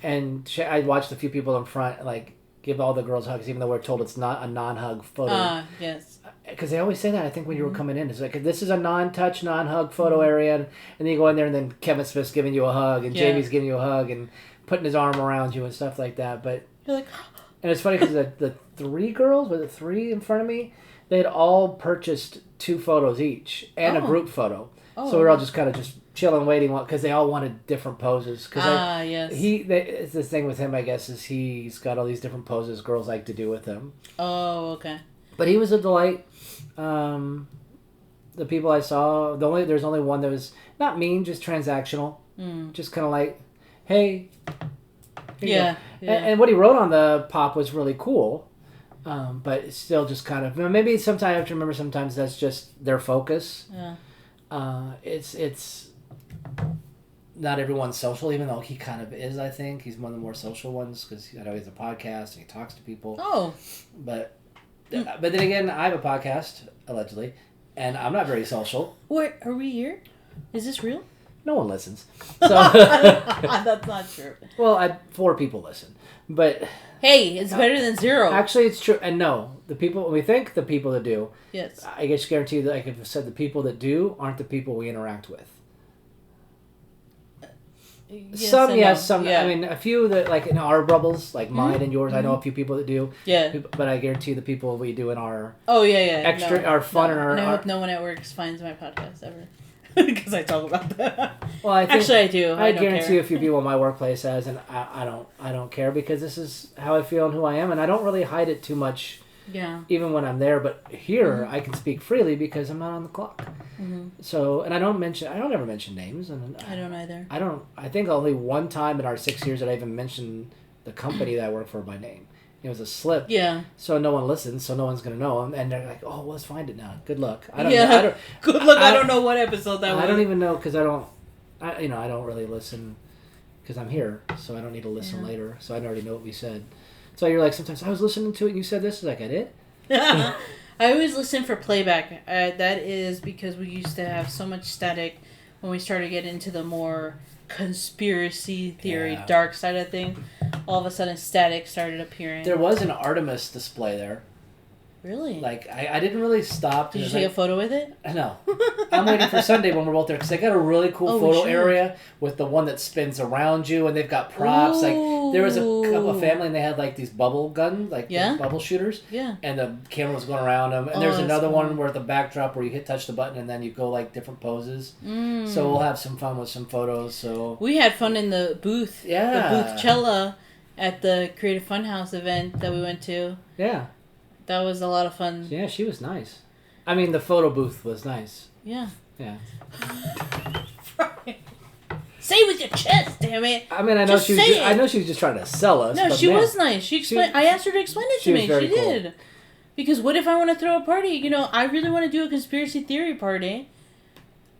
And I watched a few people in front, give all the girls hugs, even though we're told it's not a non-hug photo. Yes. Because they always say that, I think, when you were coming in. It's like, this is a non-touch, non-hug photo area. And then you go in there, and then Kevin Smith's giving you a hug, and Jamie's giving you a hug, and putting his arm around you and stuff like that. But you're like... And it's funny because the three girls, was it three in front of me? They had all purchased 2 photos each and a group photo. So we were all just kind of just chilling, waiting, because they all wanted different poses. Yes. It's the thing with him, I guess, is he's got all these different poses girls like to do with him. Oh, okay. But he was a delight. The people I saw, there's only one that was not mean, just transactional. Just kind of like, hey. Yeah. And what he wrote on the pop was really cool. But it's still just kind of, maybe sometimes I have to remember sometimes that's just their focus. Yeah. It's not everyone's social, even though he kind of is, I think. He's one of the more social ones because I know he has a podcast and he talks to people. Oh. But then again, I have a podcast, allegedly, and I'm not very social. Wait, are we here? Is this real? No one listens. So that's not true. Well, 4 people listen. But... Hey, it's better than 0. Actually, it's true. And no, the people, we think the people that do. Yes. I guess guarantee you that, like I said, the people that do aren't the people we interact with. Yes, some, yes, no. some. Yeah. I mean, a few that, like in our bubbles, like mine and yours, I know a few people that do. Yeah. But I guarantee the people we do in our... Oh, yeah. Extra, our fun and our... And I hope no one at work finds my podcast ever. Because I talk about that. Well, I think, actually, I do. I guarantee a few people in my workplace has, and I don't care because this is how I feel and who I am, and I don't really hide it too much. Yeah. Even when I'm there, but here I can speak freely because I'm not on the clock. So, and I don't ever mention names, and I don't either. I think only one time in our 6 years that I even mentioned the company that I work for by name. It was a slip. Yeah. So no one listens, so no one's going to know. And they're like, oh, let's find it now. Good luck. Good luck. I don't know what episode that was. I don't even know because I don't really listen because I'm here. So I don't need to listen later. So I already know what we said. So you're like, sometimes I was listening to it and you said this. Like, I did? I always listen for playback. That is because we used to have so much static when we started getting into the more conspiracy theory, dark side of things. All of a sudden, static started appearing. There was an Artemis display there. Really? Like, I didn't really stop. Did you take a photo with it? No. I'm waiting for Sunday when we're both there because they got a really cool photo area with the one that spins around you and they've got props. Ooh. Like, there was a family and they had like these bubble guns, bubble shooters. Yeah. And the camera was going around them. And there's another one where the backdrop where you touch the button and then you go like different poses. So we'll have some fun with some photos. So we had fun in the booth. Yeah. The booth Cella at the Creative Funhouse event that we went to. Yeah. That was a lot of fun. Yeah, she was nice. I mean, the photo booth was nice. Yeah. Yeah. Say it with your chest, damn it. I mean, I know she was just trying to sell us. No, she was nice. She explained. I asked her to explain it to me. She did. Cool. Because what if I want to throw a party? I really want to do a conspiracy theory party.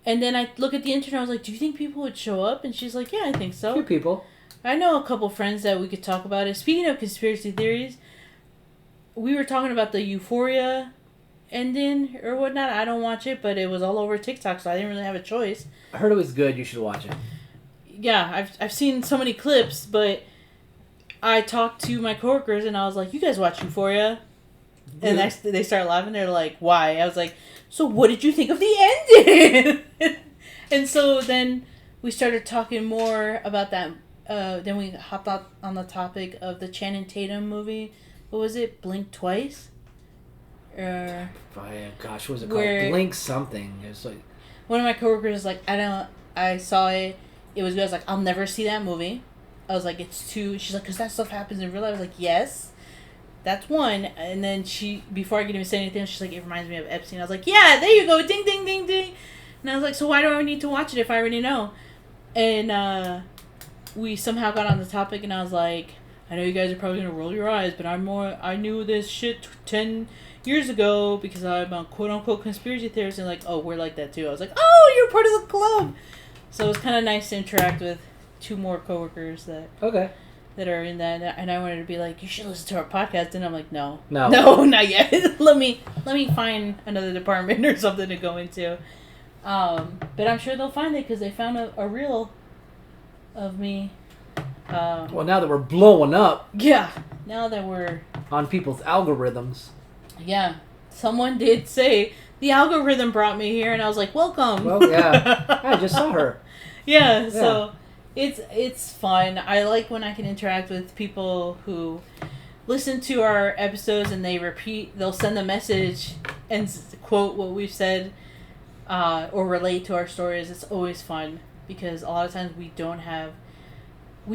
And then I look at the internet. I was like, "Do you think people would show up?" And she's like, "Yeah, I think so." A few people. I know a couple friends that we could talk about it. Speaking of conspiracy theories, we were talking about the Euphoria ending or whatnot. I don't watch it, but it was all over TikTok, so I didn't really have a choice. I heard it was good. You should watch it. Yeah, I've seen so many clips, but I talked to my coworkers and I was like, "You guys watch Euphoria?" And they started laughing. They're like, "Why?" I was like, "So what did you think of the ending?" And so then we started talking more about that. Then we hopped out on the topic of the Channing Tatum movie. What was it? Blink Twice? Gosh, what was it called? Blink something. It was like... One of my coworkers was like, I saw it. It was good. I was like, I'll never see that movie. I was like, it's too... She's like, because that stuff happens in real life. I was like, yes. That's one. And then before I could even say anything, she's like, it reminds me of Epstein. I was like, yeah, there you go. Ding, ding, ding, ding. And I was like, so why do I need to watch it if I already know? And we somehow got on the topic, and I was like, I know you guys are probably going to roll your eyes, but I knew this shit 10 years ago because I'm a quote-unquote conspiracy theorist. And like, oh, we're like that too. I was like, oh, you're part of the club. So it was kind of nice to interact with two more coworkers that are in that, and I wanted to be like, you should listen to our podcast, and I'm like, no, not yet. let me find another department or something to go into. But I'm sure they'll find it because they found a reel of me. Well, now that we're blowing up, now that we're on people's algorithms, someone did say the algorithm brought me here, and I was like, welcome. Well, yeah, I just saw her. So it's fun. I like when I can interact with people who listen to our episodes and they'll send a message and quote what we've said or relate to our stories. It's always fun because a lot of times we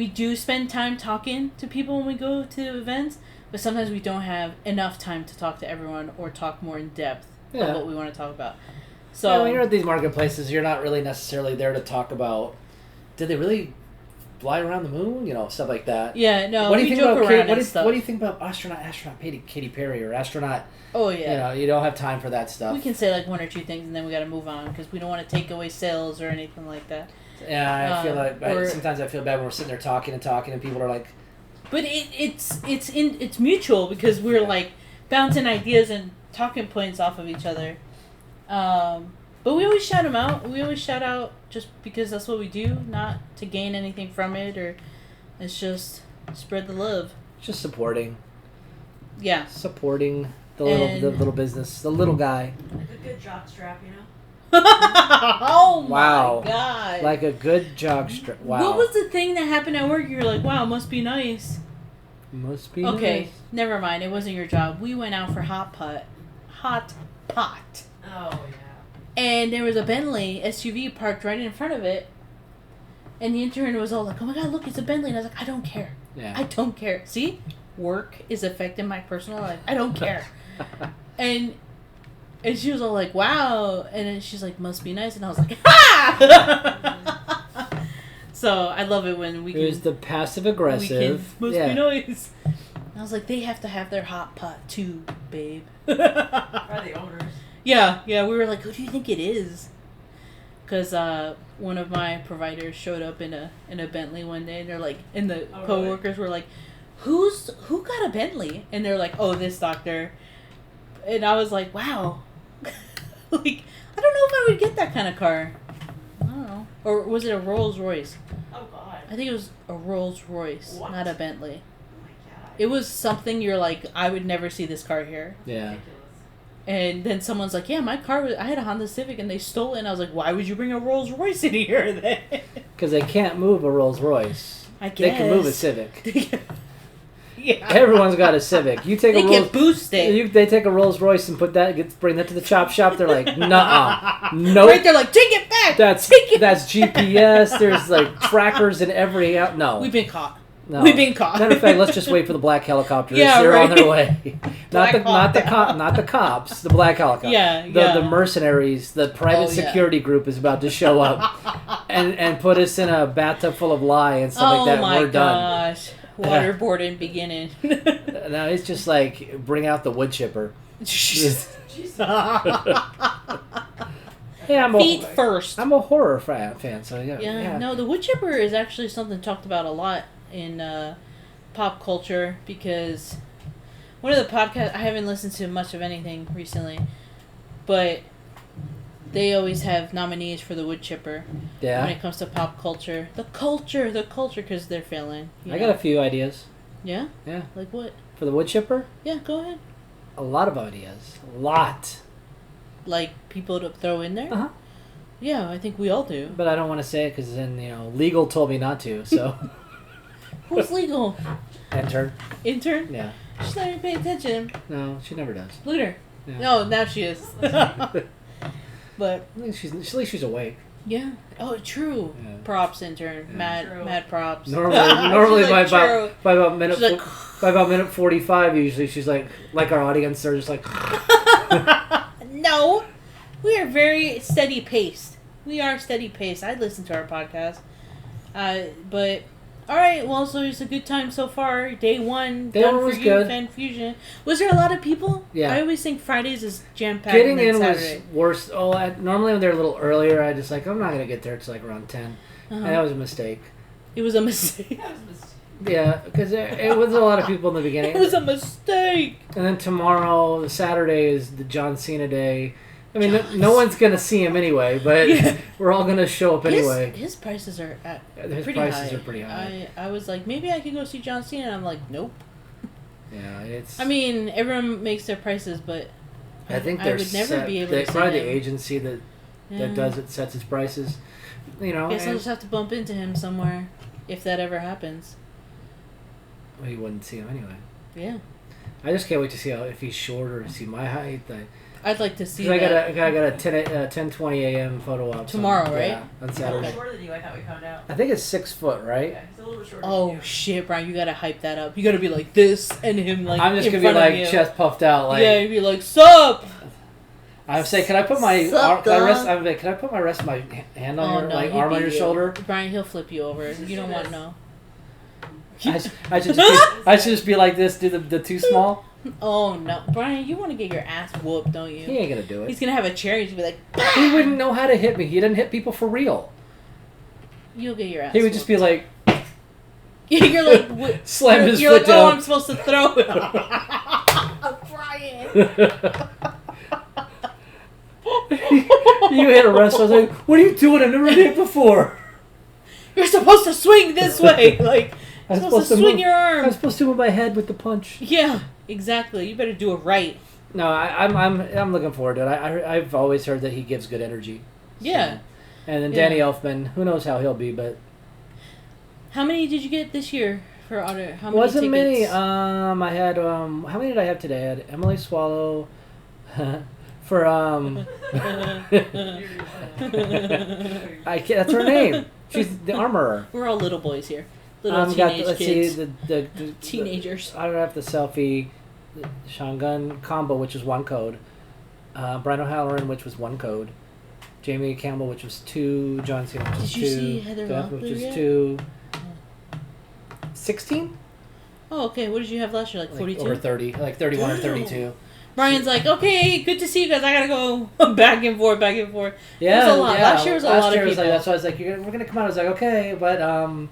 do spend time talking to people when we go to events, but sometimes we don't have enough time to talk to everyone or talk more in depth of what we want to talk about. So when you're at these marketplaces, you're not really necessarily there to talk about, did they really fly around the moon? Stuff like that. Yeah, no, what do you think about what do you think about astronaut Katy Perry or astronaut? Oh, yeah. You don't have time for that stuff. We can say like one or two things and then we got to move on because we don't want to take away sales or anything like that. Yeah, I feel like sometimes I feel bad when we're sitting there talking and people are like... But it's mutual because we're like bouncing ideas and talking points off of each other. But we always shout them out. We always shout out just because that's what we do, not to gain anything from it, or it's just spread the love. Just supporting. Yeah. Supporting the little business, the little guy. Like a good jockstrap, Oh wow. My God. Like a good jockstrap. Wow. What was the thing that happened at work? You were like, wow, must be nice. Must be nice. Okay, never mind. It wasn't your job. We went out for hot pot. Oh, yeah. And there was a Bentley SUV parked right in front of it. And the intern was all like, oh my God, look, it's a Bentley. And I was like, I don't care. Yeah. I don't care. See? Work is affecting my personal life. I don't care. and she was all like, wow. And then she's like, must be nice. And I was like, ha! So I love it when we can... It was the passive-aggressive. Must be nice. I was like, they have to have their hot pot too, babe. Or the owners. Yeah, we were like, who do you think it is? Because one of my providers showed up in a Bentley one day, and they're like, and the coworkers were like, who got a Bentley? And they're like, oh, this doctor. And I was like, wow. Like, I don't know if I would get that kind of car. I don't know. Or was it a Rolls Royce? Oh, God. I think it was a Rolls Royce, not a Bentley. Oh, my God. It was something you're like, I would never see this car here. Yeah. Ridiculous. And then someone's like, yeah, my car I had a Honda Civic and they stole it. And I was like, why would you bring a Rolls Royce in here then? Because they can't move a Rolls Royce. I guess. They can move a Civic. Yeah. Everyone's got a Civic. You take they get boosted. They take a Rolls Royce and bring that to the chop shop. They're like, nuh-uh. Nope. Right, they're like, take it back. That's GPS. There's like trackers in every... No. We've been caught. No. We've been caught. Matter of fact, let's just wait for the black helicopters. Yeah, They're right. on their way. not the cops. The black helicopter. The mercenaries. The private security group is about to show up and put us in a bathtub full of lye and stuff like that. We're done. Oh my gosh! Waterboarding beginning. No, it's just like bring out the wood chipper. Yeah, Feet first. I'm a horror fan, so yeah. No, the wood chipper is actually something talked about a lot in pop culture because One of the podcasts, I haven't listened to much of anything recently, but they always have nominees for the wood chipper. Yeah. When it comes to pop culture. The culture, because they're failing. I got a few ideas. Yeah? Yeah. Like what? For the wood chipper? Yeah, go ahead. A lot of ideas. A lot. Like people to throw in there? Uh-huh. Yeah, I think we all do. But I don't want to say it because then, legal told me not to, so. Who's legal? Intern. Intern? Yeah. She's not even paying attention. No, she never does. Look at her. Yeah. No, now she is. But I think at least she's awake. yeah. Oh, true. Yeah. Props, intern. Yeah. Mad props. Normally She's like, by about minute She's like, by about minute 45 usually she's like our audience are just like no, we are very steady paced. We are steady paced. I listen to our podcast, but all right. Well, so it's a good time so far. Day one done was for you, good. Fan Fusion. Was there a lot of people? Yeah. I always think Fridays is jam packed. getting in Saturday. was worse. Normally when they're a little earlier I just like I'm not gonna get there till like around 10 and that was a mistake. It was a mistake. Yeah, because it was a lot of people in the beginning. It was a mistake. And then tomorrow, Saturday, is the John Cena day. I mean, no one's going to see him anyway, but we're all going to show up anyway. His prices are His pretty prices high. are pretty high. I was like, maybe I could go see John Cena. And I'm like, nope. Yeah, it's... I mean, everyone makes their prices, but I think I would never be able to see probably him. the agency that does it sets its prices. Guess I'll just have to bump into him somewhere if that ever happens. Well, you wouldn't see him anyway. Yeah. I just can't wait to see if he's short or see my height. I'd like to see I that. got a 10:20 a.m. photo op Tomorrow, right? Yeah, on Saturday. He's shorter than you. I thought we found out. I think it's 6 foot, right? Yeah, he's a little shorter. Oh than you. shit, Brian! You gotta hype that up. You gotta be like this and him like. I'm just in gonna be front of like you. chest puffed out, like. Yeah, you'd be like, "Sup?" I would say, can I put my Sup, can I rest? dog? I'm like, can I put my rest of my hand on your no, he'd arm on be- your shoulder? Brian, he'll flip you over. You don't want to know. I should just be like this. Do the too small. Oh no, Brian! You want to get your ass whooped, don't you? He ain't gonna do it. He's gonna have a chair. He's gonna be like, He wouldn't know how to hit me. He didn't hit people for real. "You'll get your ass." He would just be like, You're like, what? slam his You're foot like, oh, down. I'm supposed to throw it. Brian. You hit a wrestler. I was like, what are you doing? I've never been hit before. You're supposed to swing this way. Like, you're supposed to swing move, your arm. I'm supposed to move my head with the punch. Yeah, exactly. You better do it right. No, I'm looking forward to it. I've always heard that he gives good energy. Yeah. So. And then Danny Elfman, who knows how he'll be, but How many did you get this year for Otter? How many wasn't many. tickets? I had how many did I have today? I had Emily Swallow for I can't, that's her name. She's the armorer. We're all little boys here. Little teenage kids. The Teenagers. I don't have the selfie. The Shangun combo, which was one code. Brian O'Halloran, which was one code. Jamie Campbell, which was 2. John Cena, which was 2. Did you see Heather Beth, Locklear which was yet? 2. 16? Oh, okay. What did you have last year? Like 42? Over 30. Like 31 or Damn. 32. Brian's like, okay, good to see you guys. I gotta go back and forth, back and forth. Yeah, It was a lot. yeah. Last year was a lot of was people. like, that's why I was like, we're gonna come out. I was like, okay, but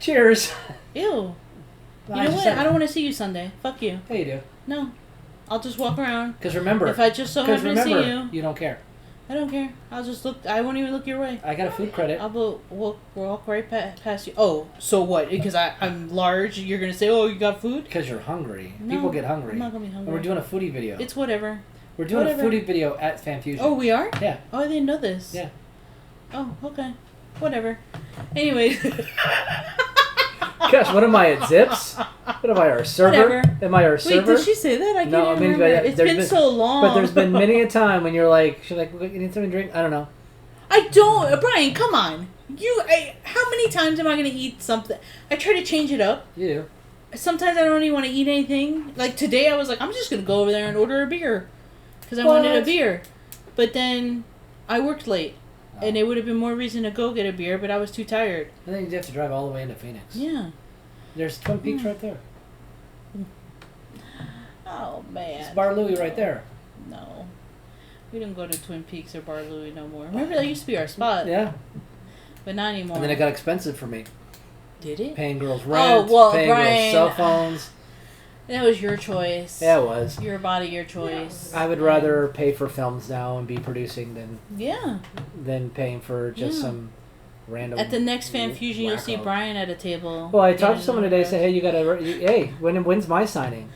cheers. Ew. You know what? I don't want to see you Sunday. Fuck you. Yeah, you do. No. I'll just walk around. Because remember, If I just so happen to see you, you don't care. I don't care. I'll just look. I won't even look your way. I got a food credit. I'll walk right past you. Oh, so what? Because I'm large, you're going to say, oh, you got food? Because you're hungry. No, People get hungry. I'm not going to be And hungry. we're doing a foodie video. It's whatever. We're doing whatever. a foodie video at Fan Fusion. Oh, we are? Yeah. Oh, I didn't know this. Yeah. Oh, okay. Whatever. Anyways. Gosh, what am I at Zips? What am I, our server? Whatever. Am I our Wait, server? did she say that? I can't No, I even mean, remember. but It's there's been been- so long. But there's been many a time when you're like, she's like, you need something to drink? I don't know. I don't. Brian, come on. How many times am I going to eat something? I try to change it up. You do. Sometimes I don't even want to eat anything. Like today, I was like, I'm just going to go over there and order a beer. Because I wanted a What? beer. But then I worked late. And it would have been more reason to go get a beer, but I was too tired. I think you have to drive all the way into Phoenix. Yeah. There's Twin Peaks right there. Oh, man. It's Bar Louie right there. No. We don't go to Twin Peaks or Bar Louie no more. Remember, that used to be our spot. Yeah. But not anymore. And then it got expensive for me. Did it? Paying girls rent, well, paying Brian, girls cell phones. That was your choice. Yeah, it was. Your body, your choice. I would rather pay for films now and be producing Yeah. than paying for just some random. At the next Fan Fusion, you'll see wacko. Brian at a table. Well, I talked to someone today. Say, hey, when's my signing?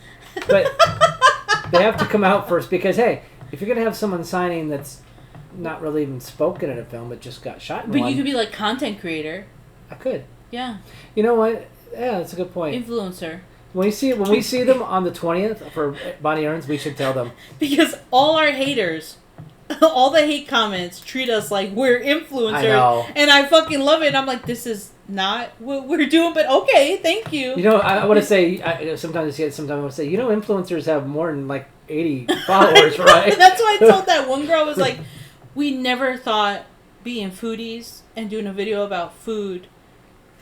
But they have to come out first because hey, if you're gonna have someone signing that's not really even spoken in a film but just got shot in But one, you could be like content creator. I could. Yeah. You know what? Yeah, that's a good point. Influencer. When we see them on the 20th for Bonnie Earns, we should tell them. Because all our haters, all the hate comments treat us like we're influencers. I know. And I fucking love it. I'm like, this is not what we're doing, but okay, thank you. You know, I want to say, sometimes I see it, sometimes I want to say, influencers have more than like 80 followers, right? That's why I told that one girl, was like, we never thought being foodies and doing a video about food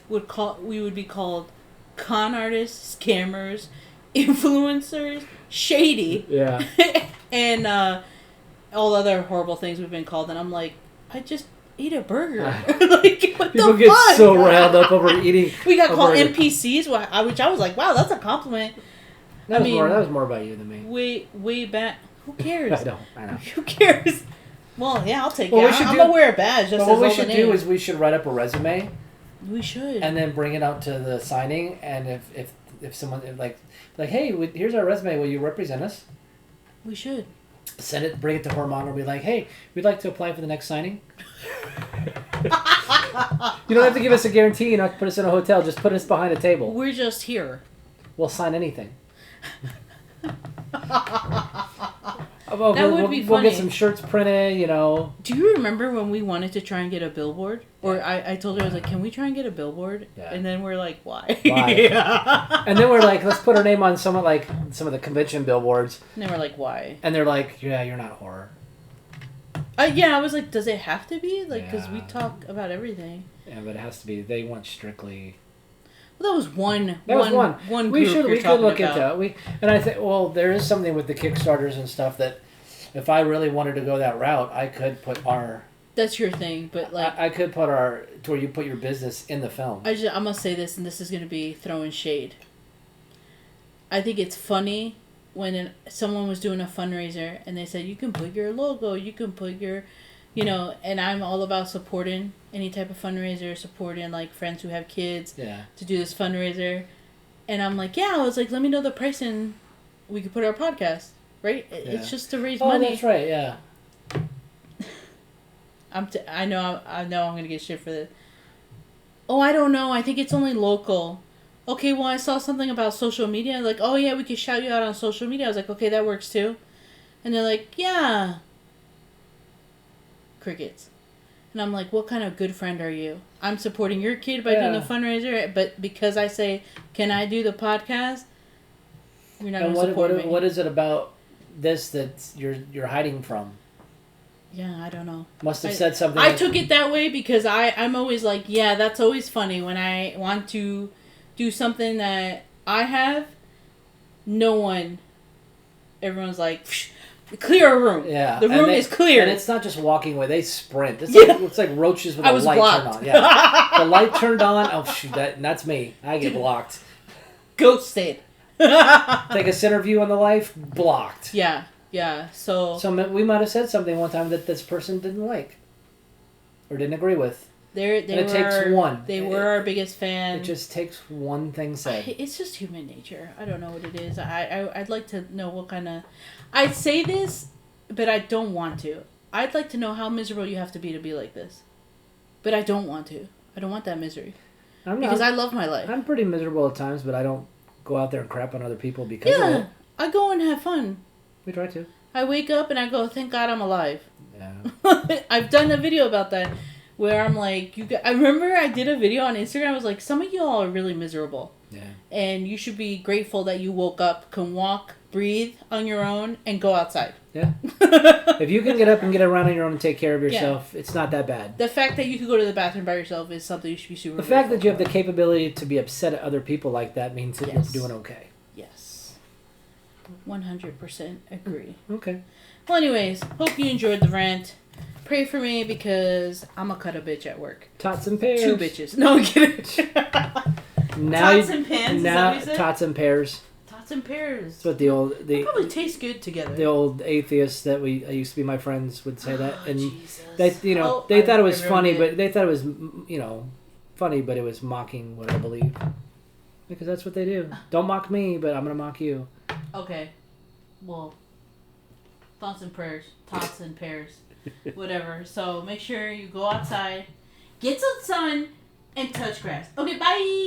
we would be called con artists, scammers, influencers, shady. Yeah. And all other horrible things we've been called. And I'm like, I just ate a burger. Like, what People the get fuck? so riled up over eating. We got called NPCs, which I was like, wow, that's a compliment. That was more about you than me. Way back. Who cares? I know. Who cares? Well, yeah, I'll take it. I'm going to wear a badge. Just what we should do is we should write up a resume. We should. And then bring it out to the signing. And if someone, like, hey, here's our resume. Will you represent us? We should. Send it, bring it to Hormone, and be like, hey, we'd like to apply for the next signing. You don't have to give us a guarantee. You don't have to put us in a hotel. Just put us behind a table. We're just here. We'll sign anything. That would be funny. We'll get some shirts printed, Do you remember when we wanted to try and get a billboard? Or I told her, I was like, can we try and get a billboard? Yeah. And then we're like, why? Why? And then we're like, let's put our name on some of the convention billboards. And then we're like, why? And they're like, yeah, you're not horror. Yeah, I was like, does it have to be? Like, because we talk about everything. Yeah, but it has to be. They want strictly. Well, that was one. One we group could look into it. And I think, well, there is something with the Kickstarters and stuff that, if I really wanted to go that route, I could put our. That's your thing, but like I could put our to where you put your business in the film. I'm gonna say this, and this is gonna be throwing shade. I think it's funny when someone was doing a fundraiser and they said you can put your logo, you can put your, and I'm all about supporting any type of fundraiser, supporting like friends who have kids to do this fundraiser, and I'm like, I was like, let me know the price and we could put our podcast. Right? It's just to raise money. Oh, that's right, yeah. I know I'm going to get shit for this. Oh, I don't know. I think it's only local. Okay, well, I saw something about social media. Like, oh, yeah, we could shout you out on social media. I was like, okay, that works too. And they're like, yeah. Crickets. And I'm like, what kind of good friend are you? I'm supporting your kid by doing the fundraiser, but because I say, can I do the podcast? You're not going to support me. What is it about this that you're hiding from? Yeah, I don't know. Must have said something. I took it that way because I'm always like, yeah, that's always funny when I want to do something that I have. Everyone's like, clear a room. Yeah, the room is clear. And it's not just walking away; they sprint. It's like roaches with the light turned on. Yeah, the light turned on. Oh shoot, that's me. I get blocked. Ghosted. Take a center view on the life, blocked. Yeah. So we might have said something one time that this person didn't like or didn't agree with. It takes one. They were our biggest fan. It just takes one thing said. It's just human nature. I don't know what it is. I'd like to know what kind of. I'd say this, but I don't want to. I'd like to know how miserable you have to be like this, but I don't want to. I don't want that misery. Because I love my life. I'm pretty miserable at times, but I don't go out there and crap on other people because of it. I go and have fun. We try to. I wake up and I go, thank God I'm alive. Yeah. I've done a video about that where I'm like, I remember I did a video on Instagram. I was like, some of you all are really miserable. Yeah. And you should be grateful that you woke up, can walk, breathe on your own, and go outside. Yeah. If you can get up and get around on your own and take care of yourself, it's not that bad. The fact that you can go to the bathroom by yourself is something you should be super The fact that you have the capability to be upset at other people like that means that you're doing okay. Yes. 100% agree. Okay. Well, anyways, hope you enjoyed the rant. Pray for me because I'm going to cut a bitch at work. Tots and pears. 2 bitches. No, I'm kidding. Now tots and pans, is that what you said? Tots and pears. Tots Tots and pears. That's what the They probably taste good together. the old atheists that I used to be my friends would say that, and Jesus. they they thought it was I funny, ruined but they thought it was funny, but it was mocking what I believe, because that's what they do. Don't mock me, but I'm gonna mock you. Okay. Well, thoughts and prayers, tots and pears, whatever. So make sure you go outside, get some sun, and touch grass. Okay, bye.